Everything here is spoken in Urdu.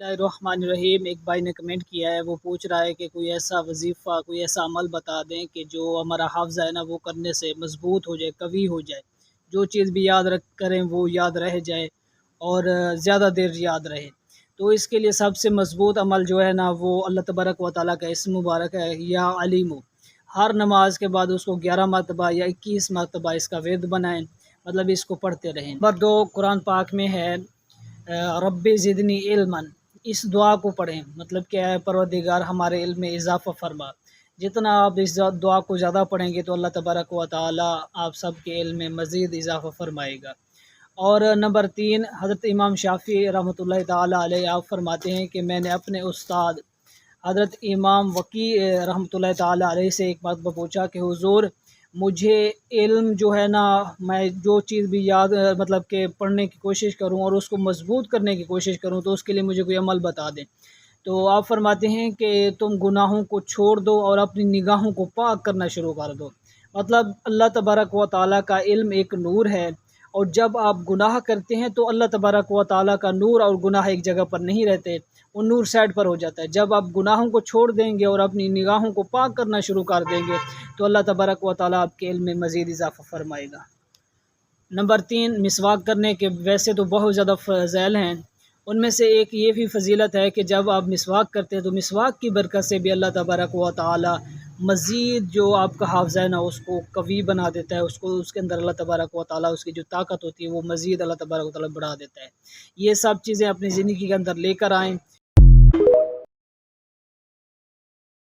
الرحمن الرحیم، ایک بھائی نے کمنٹ کیا ہے، وہ پوچھ رہا ہے کہ کوئی ایسا وظیفہ، کوئی ایسا عمل بتا دیں کہ جو ہمارا حافظہ ہے نا وہ کرنے سے مضبوط ہو جائے، قوی ہو جائے، جو چیز بھی یاد رکھ کریں وہ یاد رہ جائے اور زیادہ دیر یاد رہے۔ تو اس کے لیے سب سے مضبوط عمل جو ہے نا وہ اللہ تبارک و تعالیٰ کا اسم مبارک ہے، یا علیم۔ ہر نماز کے بعد اس کو 11 مرتبہ یا 21 مرتبہ اس کا ورد بنائیں، مطلب اس کو پڑھتے رہیں۔ نمبر 2 قرآن پاک میں ہے رب زدنی علما، اس دعا کو پڑھیں، مطلب کہ اے پروردگار ہمارے علم میں اضافہ فرما۔ جتنا آپ اس دعا کو زیادہ پڑھیں گے تو اللہ تبارک و تعالی آپ سب کے علم میں مزید اضافہ فرمائے گا۔ اور نمبر 3 حضرت امام شافعی رحمۃ اللہ تعالی علیہ آپ فرماتے ہیں کہ میں نے اپنے استاد حضرت امام وقی رحمۃ اللہ تعالی علیہ سے ایک بات پوچھا کہ حضور مجھے علم جو ہے نا، میں جو چیز بھی یاد مطلب کہ پڑھنے کی کوشش کروں اور اس کو مضبوط کرنے کی کوشش کروں تو اس کے لیے مجھے کوئی عمل بتا دیں۔ تو آپ فرماتے ہیں کہ تم گناہوں کو چھوڑ دو اور اپنی نگاہوں کو پاک کرنا شروع کر دو۔ مطلب اللہ تبارک و تعالیٰ کا علم ایک نور ہے، اور جب آپ گناہ کرتے ہیں تو اللہ تبارک و تعالیٰ کا نور اور گناہ ایک جگہ پر نہیں رہتے، وہ نور سائڈ پر ہو جاتا ہے۔ جب آپ گناہوں کو چھوڑ دیں گے اور اپنی نگاہوں کو پاک کرنا شروع کر دیں گے تو اللہ تبارک و تعالیٰ آپ کے علم میں مزید اضافہ فرمائے گا۔ نمبر 3 مسواک کرنے کے ویسے تو بہت زیادہ فضائل ہیں، ان میں سے ایک یہ بھی فضیلت ہے کہ جب آپ مسواک کرتے ہیں تو مسواک کی برکت سے بھی اللہ تبارک و تعالی مزید جو آپ کا حافظہ ہے نا اس کو قوی بنا دیتا ہے، اس کے اندر اللہ تبارک و تعالی اس کی جو طاقت ہوتی ہے وہ مزید اللہ تبارک و تعالی بڑھا دیتا ہے۔ یہ سب چیزیں اپنی زندگی کے اندر لے کر آئیں۔